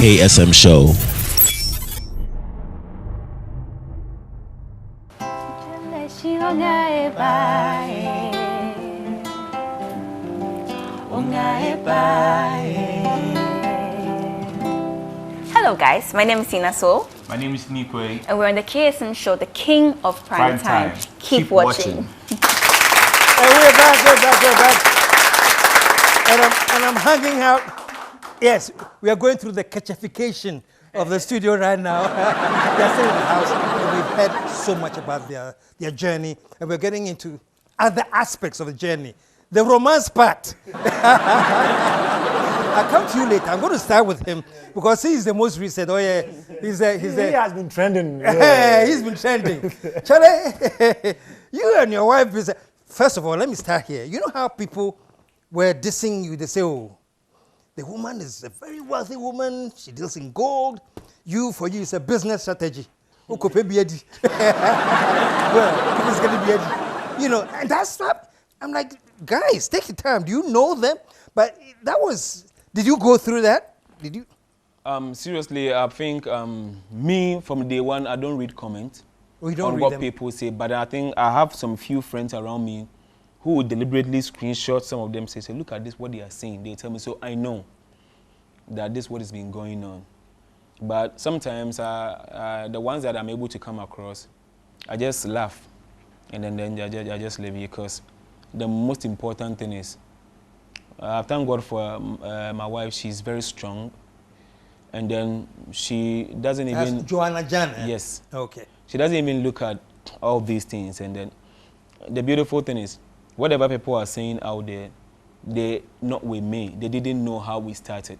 KSM Show. Hello guys, my name is Tina Soul. My name is Nikwe. And we're on the KSM Show, the king of prime time. Keep watching. And we're back. And I'm hanging out. Yes, we are going through the Kechification of the studio right now. They're still in the house, and we've heard so much about their journey, and we're getting into other aspects of the journey. The romance part. I'll come to you later. I'm going to start with him because he's the most recent. Oh yeah, he has been trending. He's been trending. Charlie, you and your wife is. First of all, let me start here. You know how people were dissing you? They say, "Oh, the woman is a very wealthy woman. She deals in gold. For you, it's a business strategy." Well, it's going to be, you know, and that's not. I'm like, guys, take your time. Do you know them? But that was. Did you go through that? Did you? Seriously, I think me from day one, I don't read comments on what people say. But I think I have some few friends around me who would deliberately screenshot some of them. Say, look at this, what they are saying. They tell me, so I know that this is what has been going on. But sometimes the ones that I'm able to come across, I just laugh, and then I just leave it because the most important thing is. I thank God for my wife. She's very strong, and then she doesn't even. Joanna Jan. Yes. Okay. She doesn't even look at all these things, and then the beautiful thing is, whatever people are saying out there, they not with me. They didn't know how we started.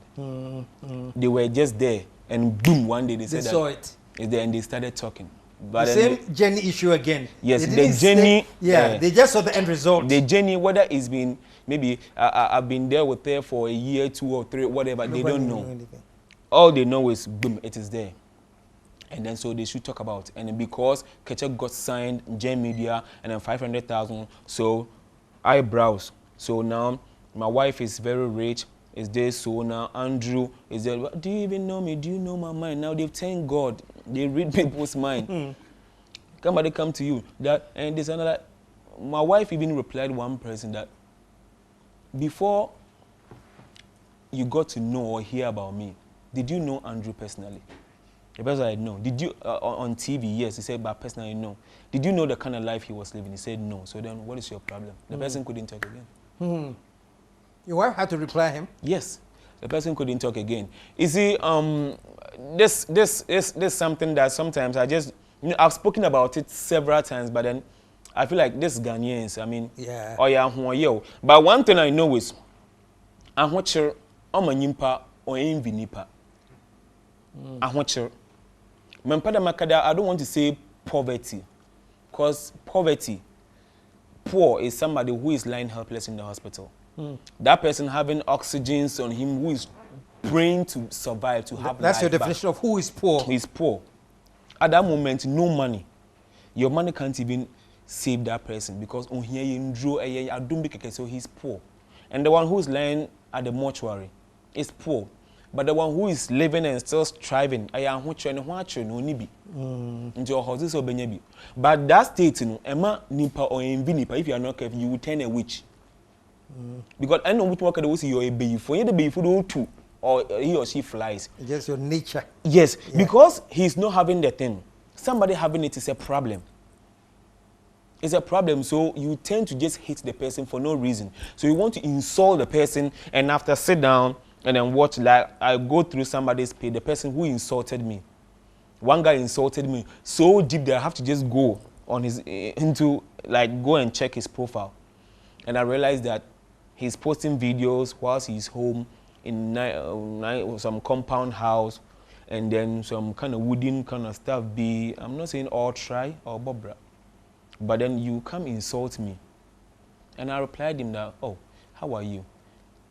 They were just there, and boom! One day they said saw it. Is there, and they started talking. But the same journey issue again. Yes, the journey. They just saw the end result. The journey, whether it's been maybe I've been there with her for a year, 2 or 3, whatever. They don't know. All they know is boom, it is there, and then so they should talk about. And then because Keche got signed, Gen Media, and then 500,000. So eyebrows. So now my wife is very rich. Is there? So now Andrew is there. Do you even know me? Do you know my mind? Now they've thanked God. They read people's mind. Somebody come to you that and this another. My wife even replied one person that before you got to know or hear about me, did you know Andrew personally? The person I know. Did you on TV? Yes, he said, but personally no. Did you know the kind of life he was living? He said no. So then, what is your problem? The person couldn't talk again. Your wife had to reply him? Yes. The person couldn't talk again. You see, this is something that sometimes I just, you know, I've spoken about it several times, but then I feel like this Ghanaians, I mean, yeah. Oh yeah, but one thing I know is, I'm watching Omanyimpa or Envy Nipa. I'm watching. I don't want to say poverty, because poverty, poor is somebody who is lying helpless in the hospital. That person having oxygens on him who is praying to survive, to have That's life your definition of who is poor. Who is poor. At that moment, no money. Your money can't even save that person because on here you draw so he's poor. And the one who is lying at the mortuary is poor. But the one who is living and still striving, but that state, Emma Nipa or Envy Nipa, if you are not careful, you will turn a witch. Because I know which worker they will see you're a baby for you the baby for too, or he or she flies. Just your nature. Yes, yeah. Because he's not having the thing. Somebody having it is a problem. It's a problem, so you tend to just hate the person for no reason. So you want to insult the person, and after sit down and then watch, like I go through somebody's page, the person who insulted me. One guy insulted me so deep that I have to just go on his go and check his profile, and I realized that he's posting videos whilst he's home in some compound house, and then some kind of wooden kind of stuff. I'm not saying all try or bobra, but then you come insult me, and I replied him that, oh, how are you?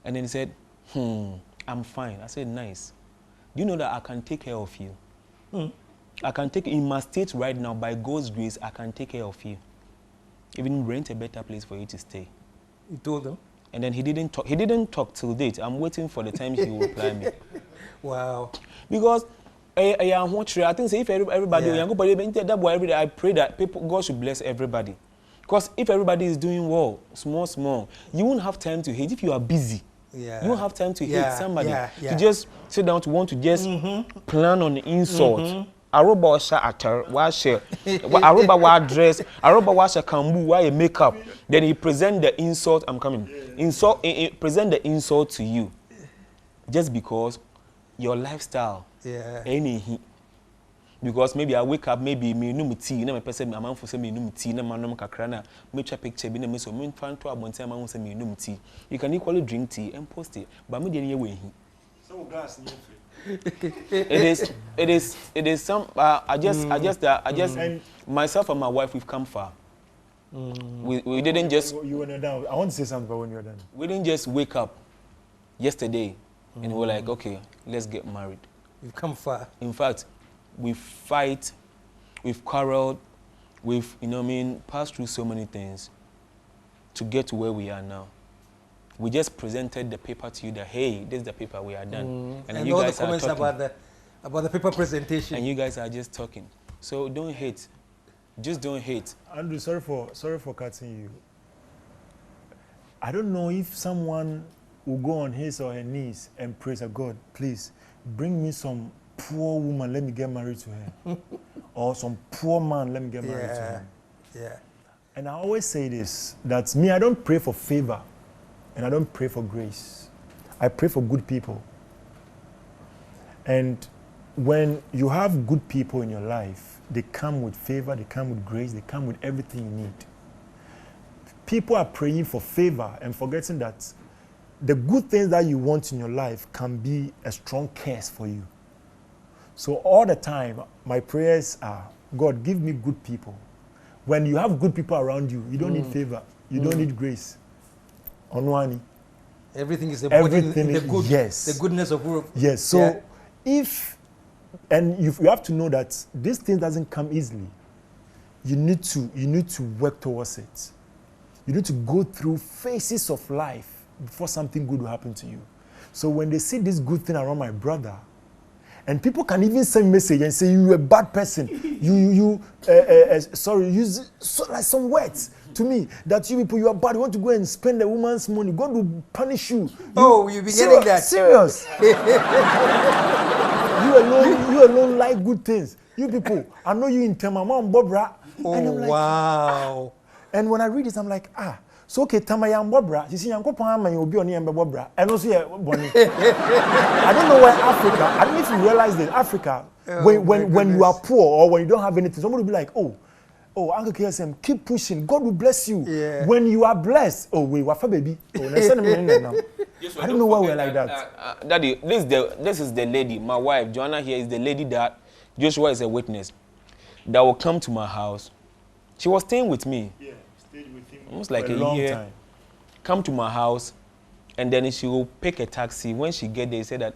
And then he said, I'm fine. I said, nice. Do you know that I can take care of you? I can take in my state right now, by God's grace, I can take care of you. Even rent a better place for you to stay. You told him? And then he didn't talk till date. I'm waiting for the time he will reply me. Wow. Because I think say if everybody, that boy every day, I pray that God should bless everybody. Because if everybody is doing well, small, you won't have time to hate. If you are busy, you won't have time to hate somebody. To just sit down to want to just plan on the insult. Aruba washa atar, washa, Aruba wa dress, Aruba washa kambu, wa makeup. Then he present the insult. I'm coming. Present the insult to you, just because your lifestyle. Any. Because maybe I wake up, maybe me no tea, na person my man for say me no tea, na man kakra na me twa picture bi na me so me fan to abonte man say me no tea. You can equally drink tea and post it, but me dey here we. So glass no free. It is some I just myself and my wife we've come far. We didn't just you were down. I want to say something about when you're done. We didn't just wake up yesterday and we were like, okay, let's get married. We've come far. In fact, we fight, we've quarreled, we've, passed through so many things to get to where we are now. We just presented the paper to you that, hey, this is the paper, we are done. And you all guys the comments about the paper presentation. And you guys are just talking. So don't hate. Just don't hate. Andrew, sorry for cutting you. I don't know if someone will go on his or her knees and praise God, please, bring me some poor woman, let me get married to her. Or some poor man, let me get married to him. Yeah. And I always say this, that me, I don't pray for favor, and I don't pray for grace. I pray for good people. And when you have good people in your life, they come with favor, they come with grace, they come with everything you need. People are praying for favor and forgetting that the good things that you want in your life can be a strong curse for you. So all the time, my prayers are, God, give me good people. When you have good people around you, you don't need favor, you don't need grace. Onwani. Everything is the goodness of work. Yes, so you have to know that this thing doesn't come easily. You need to work towards it. You need to go through phases of life before something good will happen to you. So when they see this good thing around my brother, and people can even send message and say you're a bad person. Use like some words to me that you people, you are bad. You want to go and spend the woman's money. God will punish you. You'll be getting that. Serious. you alone like good things. You people, I know you in Tamamam Bobra. Wow. And when I read this, I'm like, so okay, Tamayam Bobra, you see, Uncle Pama, you'll be on the Bobra. And also, Bonnie. I don't know why Africa, I don't know if you realize that Africa, when you are poor or when you don't have anything, somebody will be like, oh, Uncle KSM, keep pushing. God will bless you. Yeah. When you are blessed, we wafa baby. I don't know why we're like that. Daddy, this is the lady, my wife, Joanna here is the lady that Joshua is a witness that will come to my house. She was staying with me. Yeah, stayed with him almost like a long year. Time. Come to my house, and then she will pick a taxi. When she get there, she said that,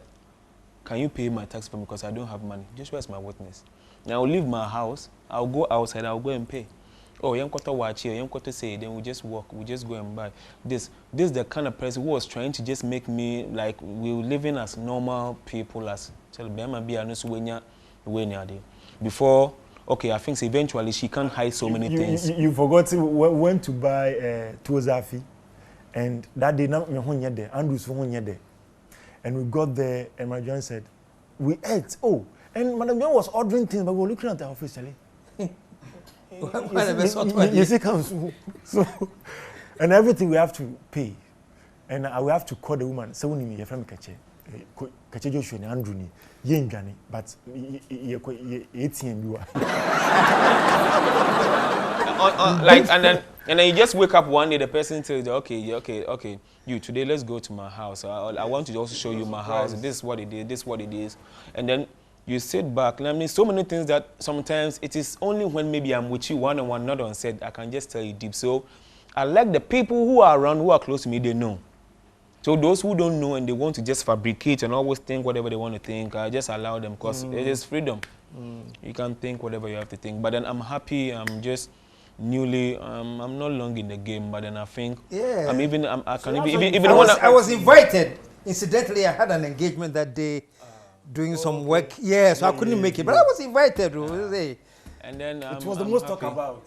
can you pay my taxi for me because I don't have money? Joshua is my witness. Now I'll leave my house, I'll go outside, I'll go and pay. Oh, young quarter watch here, young quarter say, then we just walk, we just go and buy. This is the kind of person who was trying to just make me like we were living as normal people as before. Okay, I think eventually she can't hide so many things. You forgot when to buy Tuozafi, and that day now Andrew's there, and we got there, and my John said, we ate. Oh, and Madam John was ordering things, but we were looking at our face, Charlie. You see, so, and everything we have to pay, and I will have to call the woman. So when you from Keche Joshua and Andrew ni yengani, but like and then you just wake up one day, the person tells you, okay, you today let's go to my house. I want to also show you my house. This is what it is. This is what it is, and then you sit back. And I mean, so many things that sometimes it is only when maybe I'm with you one-on-one, not on set, I can just tell you deep. So I like the people who are around, who are close to me, they know. So those who don't know and they want to just fabricate and always think whatever they want to think, I just allow them because it is freedom. You can think whatever you have to think. But then I'm happy. I'm just newly. I'm no longer in the game. But then I think I'm even. I was invited. Incidentally, I had an engagement that day. doing some work. Yeah, so I couldn't make it, but I was invited. And then it was the most talk about.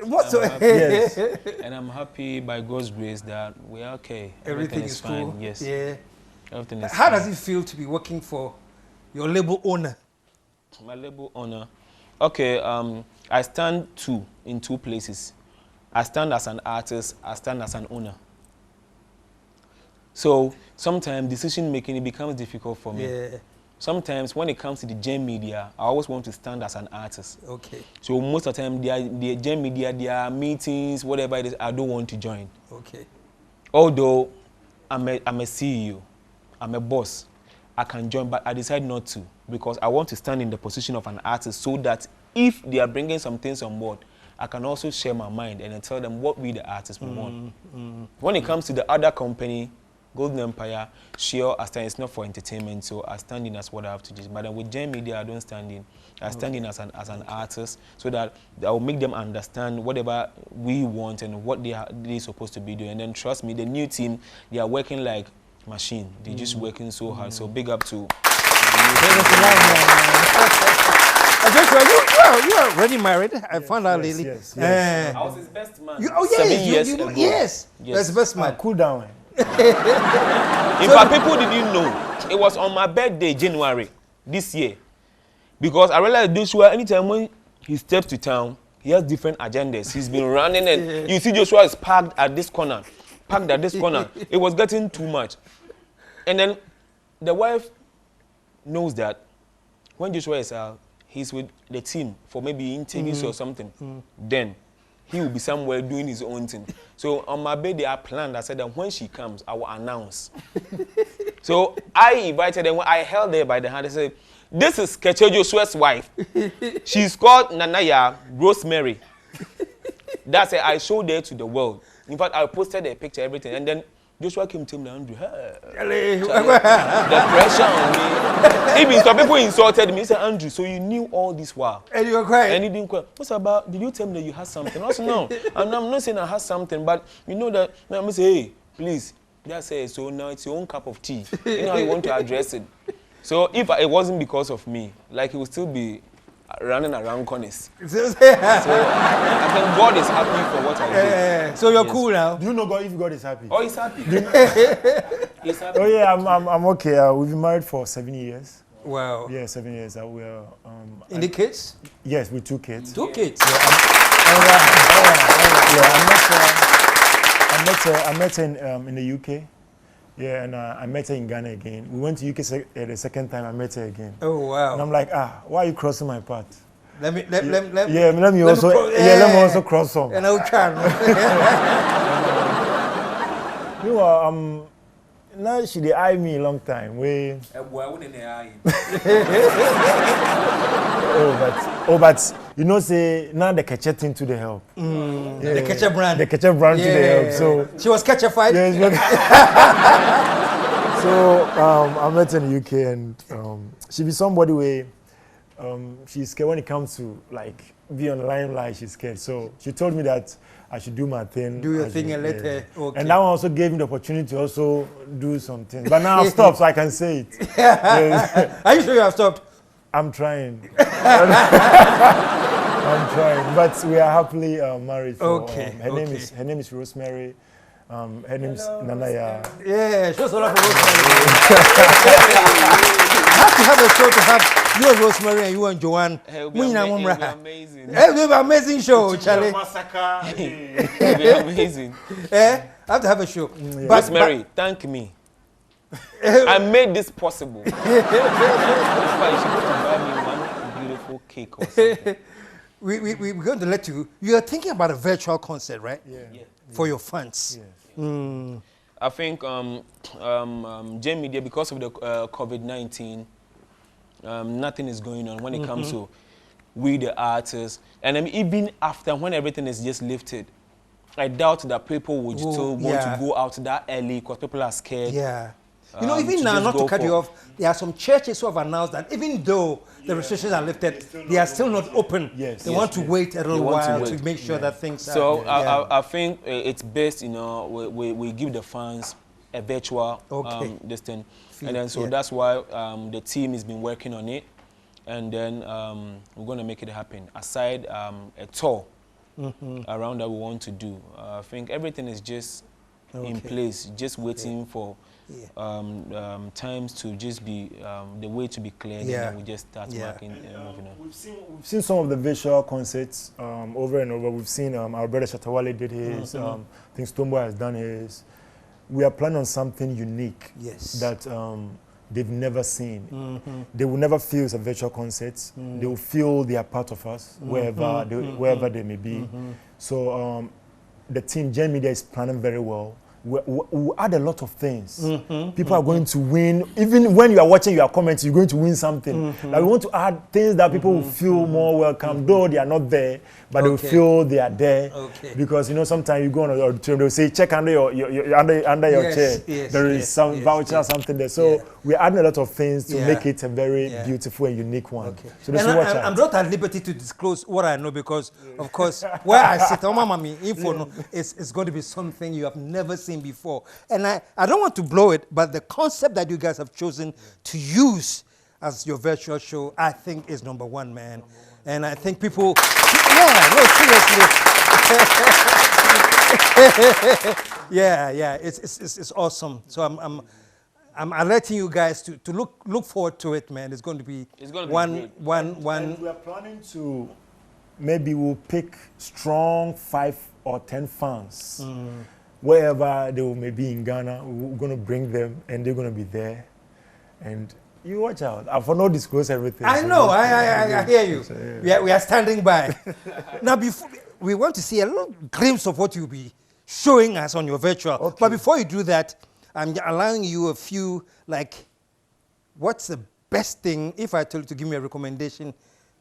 Yes. And I'm happy by God's grace that we are okay. Everything is fine. cool. Yes. Yeah. Everything is How fine. does it feel to be working for your label owner? My label owner. Okay, I stand in two places. I stand as an artist, I stand as an owner. So sometimes decision making, it becomes difficult for me. Yeah. Sometimes when it comes to the Gen Media, I always want to stand as an artist. Okay. So most of the time, the Gen Media, their meetings, whatever it is, I don't want to join. Okay. Although I'm a CEO, I'm a boss, I can join, but I decide not to because I want to stand in the position of an artist so that if they are bringing some things on board, I can also share my mind and then tell them what we the artists we want. When it comes to the other company, Golden Empire, sure, I stand, it's not for entertainment, so I stand in as what I have to do. But then with Gen Media, I don't stand in. I stand in as an artist so that I will make them understand whatever we want and what they're supposed to be doing. And then trust me, the new team, they are working like machine. They're just working so hard. So big up to you are already married. I found out lately. Yes. I was his best man. 7 years ago. Yes. That's the best man. Cool down. In fact, people didn't know. It was on my birthday, January, this year. Because I realized Joshua, anytime when he steps to town, he has different agendas. He's been running and you see Joshua is parked at this corner. It was getting too much. And then the wife knows that when Joshua is out, he's with the team for maybe interviews or something. Then he will be somewhere doing his own thing. So on my birthday, I planned, I said that when she comes, I will announce. So I invited her, when I held her by the hand, I said, this is Keche Joshua's wife. She's called Nanaya Rosemary. That's it, I showed her to the world. In fact, I posted a picture, everything, and then Joshua came to me, Andrew, hey, the pressure on me. Even some people insulted me. He said, Andrew, so you knew all this while. And you were crying. And he didn't cry. What's about, did you tell me that you had something? I said, no. And I'm not saying I had something, but you know that, I'm going to say, hey, please. That's it. So now it's your own cup of tea. You know how you want to address it. So if it wasn't because of me, like he would still be running around corners. So I think God is happy for what I did. So you're cool now? Do you know God if God is happy? Oh, he's happy. He's happy. Oh yeah, I'm okay. We've been married for 7 years. Wow. Yeah, 7 years. We are. In the kids? Yes, with 2 kids. 2 kids. I met her in the UK. Yeah, and I met her in Ghana again. We went to UK the second time. I met her again. Oh wow! And I'm like, why are you crossing my path? Let me also cross some. And I'll try. You know, now she dey eye me a long time. But you know, say now the Keche thing to the help. The Keche brand. The Keche brand to the help. So she was Keche-fied. So I met her in the UK, and she be somebody where she's scared when it comes to like be on the limelight. She's scared. So she told me that I should do my thing. Do your thing and let her. Okay. And that one also gave me the opportunity to also do something. But now I've stopped, so I can say it. Are you sure you have stopped? I'm trying. I'm trying, but we are happily married. For, her name is Rosemary. Her name is Nanaya. Yeah, show some love for Rosemary. I have to have a show to have you and Rosemary and you and Joanne. It'll be amazing. It'll be an amazing show, Charlie. It'll be amazing. I have to have a show. Yeah. Rosemary, thank me. I made this possible. You're supposed to buy me one beautiful cake or something. We're going to let you. You're thinking about a virtual concert, right? Yeah. For your fans. Yes. I think Gen Media, because of the COVID-19, nothing is going on when it comes to we the artists. And even after, when everything is just lifted, I doubt that people would still want to go out that early because people are scared. Yeah. You know, even now, not to cut you off, there are some churches who have announced that even though the restrictions are lifted, they are still not open. Yes. They want to wait a little while to make sure that things are... So I think it's best, you know, we give the fans a virtual this thing. And then so that's why the team has been working on it, and then we're going to make it happen. Aside a tour around that we want to do, I think everything is just in place, just waiting for times to just be the way to be cleared, and then we just start marking and moving on. We've seen some of the visual concerts over and over. We've seen our brother Shatawale did his. I think Stoneboy has done his. We are planning on something unique that they've never seen. They will never feel it's a virtual concert. They will feel they are part of us wherever they may be. So the team Gen Media is planning very well. We'll add a lot of things. People are going to win. Even when you are watching, you are commenting, you're going to win something. Like we want to add things that people will feel more welcome, though they are not there, but they will feel they are there. Because you know, sometimes you go on an auditorium, they will say, check under your chair. There is some voucher or something there. So we're adding a lot of things to make it a very beautiful and unique one. So and I'm not at liberty to disclose what I know because, of course, where I sit, it's going to be something you have never seen before. And I don't want to blow it, but the concept that you guys have chosen to use as your virtual show, I think is number one, man. And I think people, it's awesome. So I'm alerting you guys to look forward to it, man. It's going to be one. And we are planning to, maybe we'll pick strong 5 or 10 fans. Wherever they may be in Ghana, we're going to bring them, and they're going to be there. And you watch out. I will not disclose everything. I know. I hear you. So, we are standing by. Now, before we want to see a little glimpse of what you'll be showing us on your virtual. But before you do that, I'm allowing you a few, like, what's the best thing, if I told you to give me a recommendation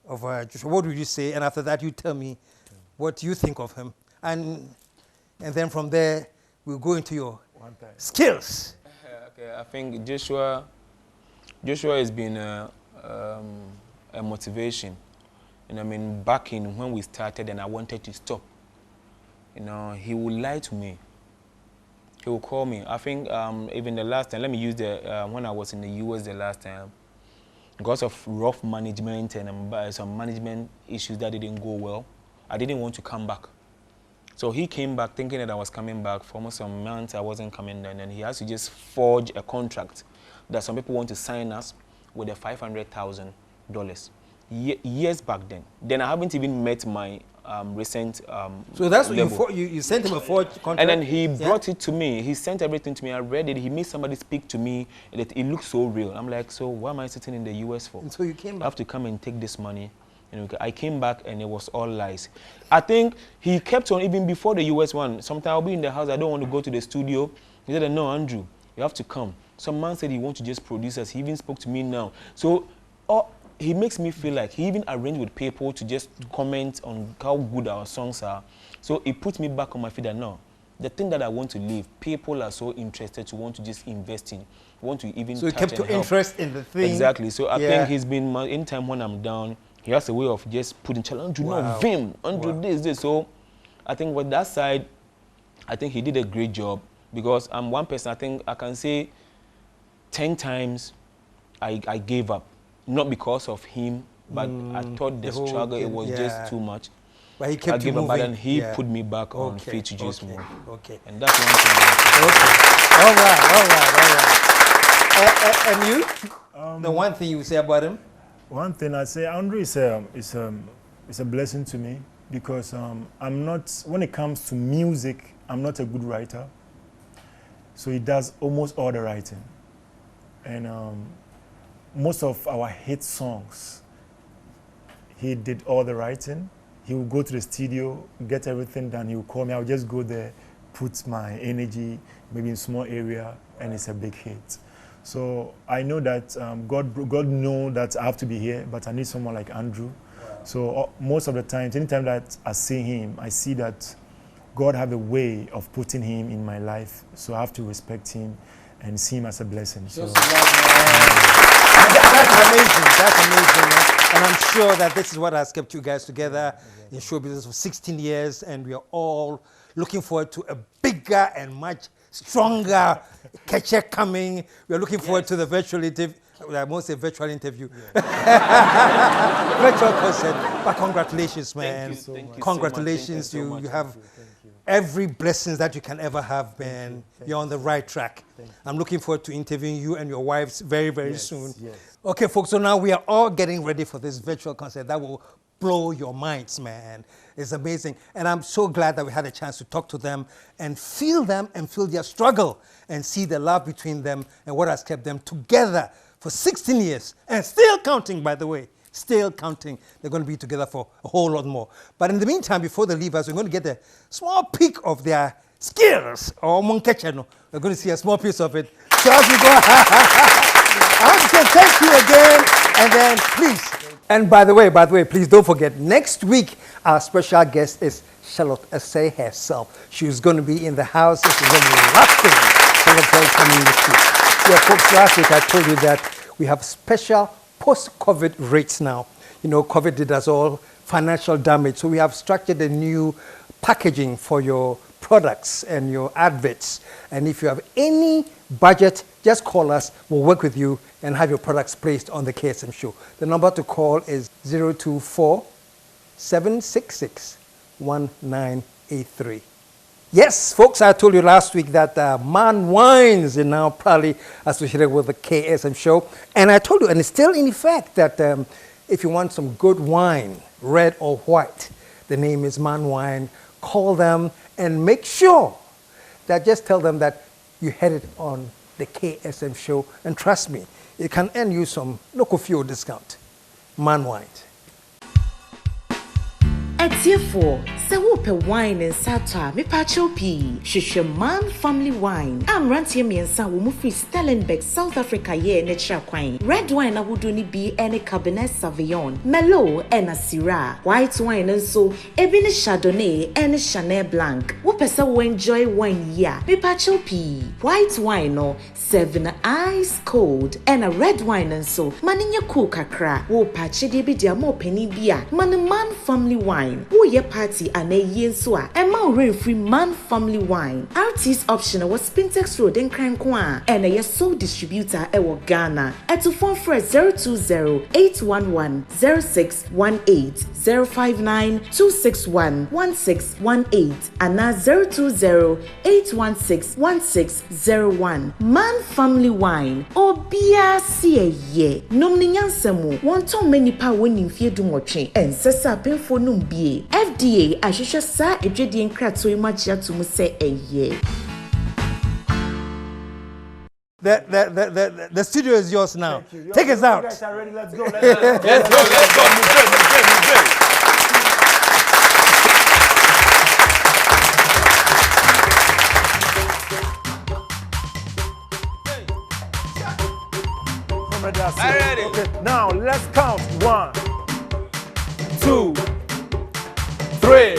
of what would you say? And after that, you tell me what you think of him. And then from there, we'll go into your skills. Okay, I think Joshua has been a motivation. And I mean, back in when we started and I wanted to stop, you know, he would lie to me. He would call me. I think even the last time, let me use when I was in the US the last time, because of rough management and some management issues that didn't go well, I didn't want to come back. So he came back thinking that I was coming back. For almost a month, I wasn't coming down, and he has to just forge a contract that some people want to sign us with a $500,000. Years back then. Then I haven't even met my recent So that's what you sent him a forged contract? And then he brought it to me. He sent everything to me. I read it. He made somebody speak to me. And it looked so real. I'm like, so why am I sitting in the US for? And so you came back? I have to come and take this money. And I came back and it was all lies. I think he kept on even before the US one. Sometimes I'll be in the house, I don't want to go to the studio. He said, no, Andrew, you have to come. Some man said he wants to just produce us. He even spoke to me now. So he makes me feel like he even arranged with people to just comment on how good our songs are. So it puts me back on my feet that no, the thing that I want to leave, people are so interested to want to just invest in, want to even So he kept your interest in the thing. Exactly. So I think he's been, anytime when I'm down, he has a way of just putting challenge. Andrew, no, Vim, Andrew, this. So I think with that side, I think he did a great job because I'm one person, I think I can say 10 times I gave up. Not because of him, but I thought the struggle, it was just too much. But he kept you moving. But then he put me back on feet to just move. And that's one thing. All right. And you? The one thing you say about him? One thing I say, Andrew is a blessing to me because I'm not, when it comes to music, I'm not a good writer. So he does almost all the writing. And most of our hit songs, he did all the writing. He will go to the studio, get everything done. He will call me. I'll just go there, put my energy, maybe in a small area, and it's a big hit. So I know that God knows that I have to be here, but I need someone like Andrew. Wow. So most of the time, anytime that I see him, I see that God have a way of putting him in my life. So I have to respect him and see him as a blessing. So, that's amazing. That's amazing. Man. And I'm sure that this is what has kept you guys together in show business for 16 years, and we are all looking forward to a bigger and much stronger Keche coming. We're looking forward to the virtual interview. I won't say virtual interview. Virtual concert. But congratulations, man. Congratulations. You have every blessing that you can ever have, man. You're on the right track. I'm looking forward to interviewing you and your wives very, very soon. Yes. Okay, folks, so now we are all getting ready for this virtual concert that will blow your minds, man. It's amazing. And I'm so glad that we had a chance to talk to them and feel their struggle and see the love between them and what has kept them together for 16 years and still counting, by the way. Still counting. They're going to be together for a whole lot more. But in the meantime, before they leave us, we're going to get a small peek of their skills. Or Keche, we're going to see a small piece of it. So as we go, I want to say thank you again. And then please, and by the way, please don't forget, next week, our special guest is Charlotte Essay herself. She's going to be in the house. This is going to be lasting. Charlotte coming this week. Yeah, folks, last week I told you that we have special post-COVID rates now. You know, COVID did us all financial damage. So we have structured a new packaging for your products and your adverts. And if you have any budget, just call us. We'll work with you and have your products placed on the KSM Show. The number to call is 024-766-1983. Yes, folks, I told you last week that Man Wines is now proudly associated with the KSM Show. And I told you, and it's still in effect, that if you want some good wine, red or white, the name is Man Wine. Call them and make sure that just tell them that you had it on the KSM Show. And trust me, it can earn you some local fuel discount. Man Wine. Etiefo, se wope wine and sata, me pacho pi. Shishe Man Family Wine. I'm rantie miensa wo mu free Stellenbosch, South Africa ye ne kwan. Red wine na wuduni bi ene Cabernet Sauvignon, Merlot ena Syrah. White wine nso ebi ne Chardonnay ene Chanel Blanc. Wo pese wo enjoy wine ya. Me pacho pi. White wine no 7 ice cold ena red wine nso maninye cool kakra. Wo pache de bi dia mo pani bia. Man Family Wine. Who ye party and a yen soa, and more rain free Man Family Wine. RT's option was Spintex Road in Crankwa, and a sole distributor ewo Ghana. At to phone for 020-811-0618, 059-261-1618, and now 020-816-1601. Man Family Wine, or Bia ye. Nomninyansemu, one too many power winning fear do watching, and Sessa Pinfo Numbi. FDA ashisha sa ejedi nkratso imagya to mu say eye. The studio is yours now. Take us out. You guys are ready. Let's go. Let's go. Ready. Okay, now let's count. 1, 2, 3.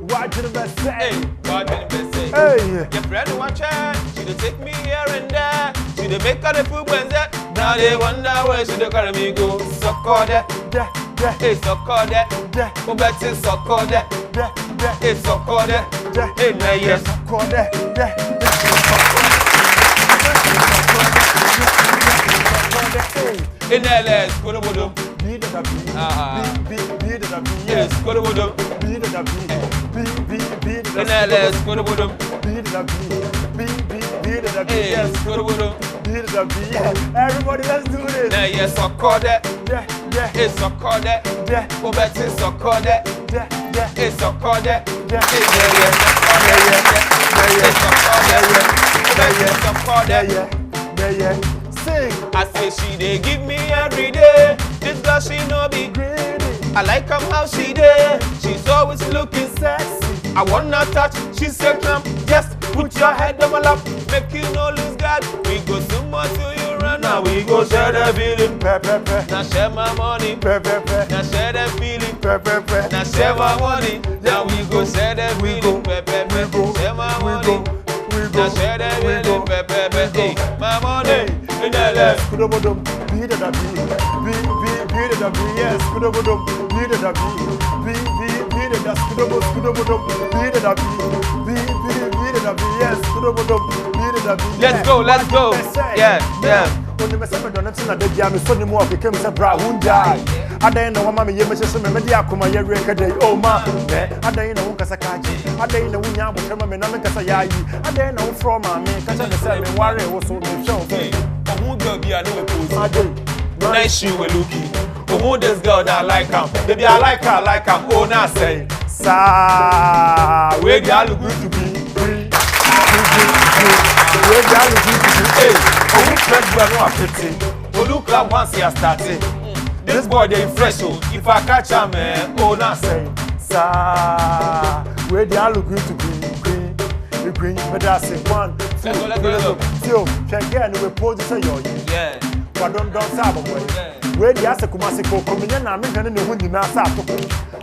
Why to the best say? Hey, God to the best say. Hey. Your friend watch her, she dey take me here and there. She dey make her the food when that. Now they wonder where she dey carry me go. Suck all that, hey, suck all that, go back to suck all that, hey, suck all that, hey, now yes, suck all that, in LS, go to Bodum. Yes, go to Bodum. In LS, go to Bodum. Yes, go to Bodum. Everybody, let's do this. Now, yes, suck all that. Hey, suck all that. Go back to suck all that. Hey, suck all that. Hey, Yeah. Sing. I say she dey give me every day. This girl she no be greedy. I like how she dey. She's always looking sexy. I wanna touch. She say come, just put your head on my lap. Make you no lose God. We go so much till you run. Now we go share the feeling. Now share my money. Now share the feeling. Now share my money. Now we go share the feeling. Share my money. Now share the feeling. Hey, my money. In the left. Skudobodum, be the yes, Skudobodum, be the skudobodum, be the Yes, Let's go, let's go. Yeah, yeah. When the message don't know that I'm so the more became a bra who die. I don't know what you message me media kuma ye record oh ma. I don't know kasakaji. I don't know when you come and I'm kasayi. I don't know from me kasa the same worry was on the show. Who girl be I know pose. I do. Nice shoe we looking. Who this girl that like him? Baby I like her. Oh now say. Sa where they look good to be. Where they look good to be. Hey, who fresh boy no appreciate. Who look like once he has started. This boy they fresh oh. If I catch him, oh now say. Sa where they look good to be. Green, but that's it. 1, 2, 3. So, check again. We pose say yo. Yeah. But don't stop boy. Where the ase kumasi ko kominya na me hwene ne ho nyina sa atoko.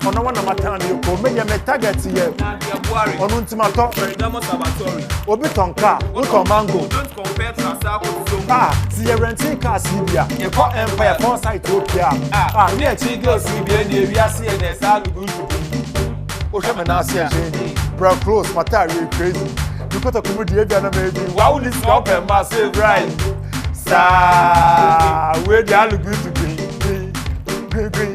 Ono wana matan ye ko me target ye. Na dia buari. Ono ntima to. Freedom Observatory. Obi tonka, wo ton mango. Don't compare to Asako so. Si ye renting car Sibia. Ye ko Empire for Ethiopia. Ne chi girls Sibia ne wi ase e na sa lugu. O hwe me na ase bro close matter really crazy. Because of comedy e bia na maybe. Wow this go per massive right. Where they look good to be. Where they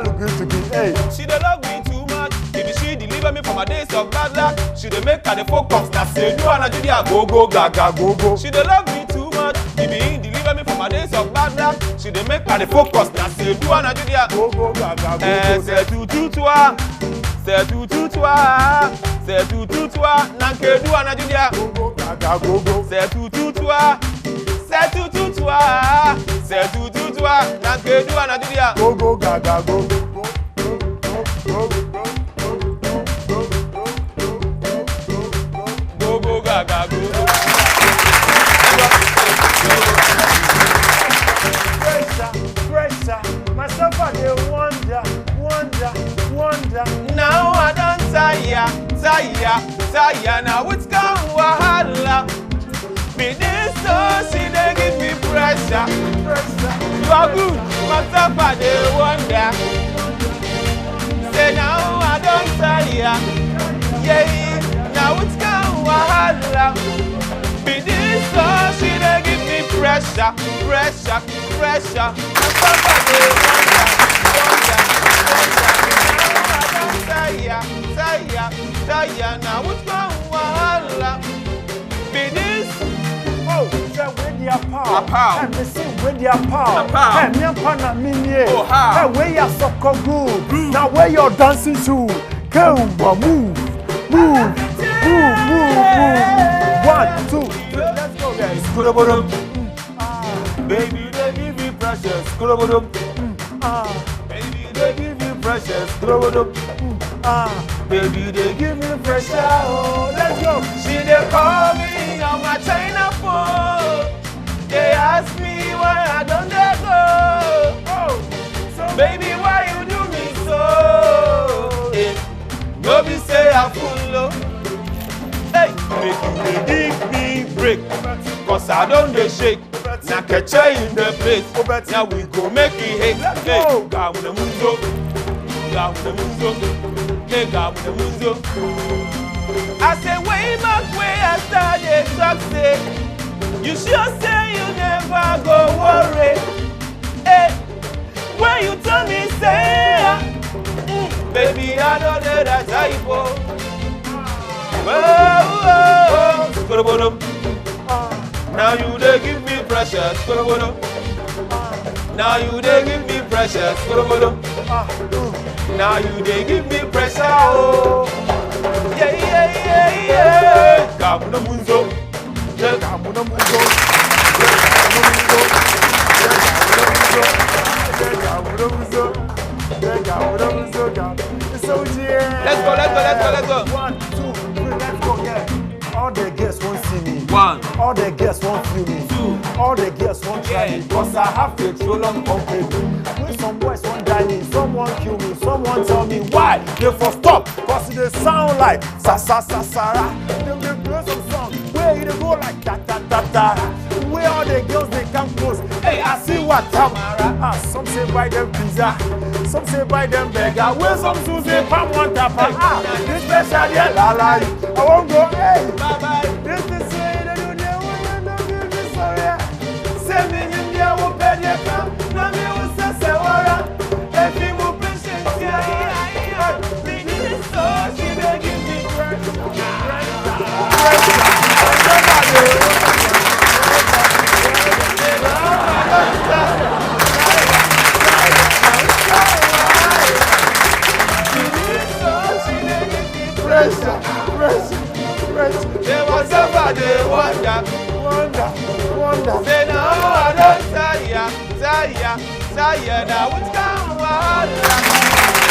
look good to be. Hey. She don't love me too much. If she deliver me from my days of bad luck, she don't make her the focus. Now say you wanna do the go gaga go. She don't love me too much. If he deliver me from my days of bad luck, she don't make her the focus. Now say you wanna do the go gaga go. C'est tout toi. C'est tout toi. C'est tout toi. Nanke do wanna do the go gaga go. C'est tout toi. C'est tout toi. C'est tout toi. Nanke do wanna do the go gaga go. Go gaga go. Pressure. Myself I dey wonder. Now I don't tire. Now it's gone wahala. Me this so she dey give me pressure. You are good, myself I dey wonder. Say now I don't tire. Yeah, now it's gone wahala. Me this so she dey give me pressure. Myself I dey wonder. Tire, now what's going on? Be this. Oh, say where they are power. Power. Me say where they are power. Hey, me and pana minye. Oh, how? Hey, where your soccer groove. Now where you're dancing to. Go, move. 1, 2, 3. Let's go, guys. Baby, they give me precious. Baby, they give me precious. Baby, they give me pressure. Oh, let's go. She they call me on my China phone. They ask me why I don't let go. Oh, so Baby, why you do me so? No be say I full low. Hey, make you dey give me break. Cause I don't dey shake. Na Keche in the place. Now we go make it hate. Hey, God with the muzo. I say way back where I started talk say. You sure say you never go worry. Hey, when you tell me say, baby I don't know that type of. Now you they give me pressure. Now you they give me pressure. Now you they give me pressure. Oh. Yeah. Kamuna munzo. Let's go. 1, 2, 3, let's go, yeah. All the guests won't see me. 1. All the guests won't feel me. 2. All the guests won't try me. Cause I have to throw long company. When some boys won't die me, someone kill me, someone tell me why. They for stop, cause they sound like sa-sa-sa-sa-ra. They play some song where they go like ta-ta-ta-ta. Where all the girls they come close. Hey, I see why Tamara. Ah, some say buy them pizza, some say buy them burger. Where some say palm one tapa. Ah, this special yeah, la la. I won't go. Hey, bye bye. This is say that you never will be sorry. Send me in there, we'll pay your car. Now me will say Sawara. If you will patient, yeah. This is so she dey give me pressure. There was somebody wonder. Say no, I don't tire, now it's gone.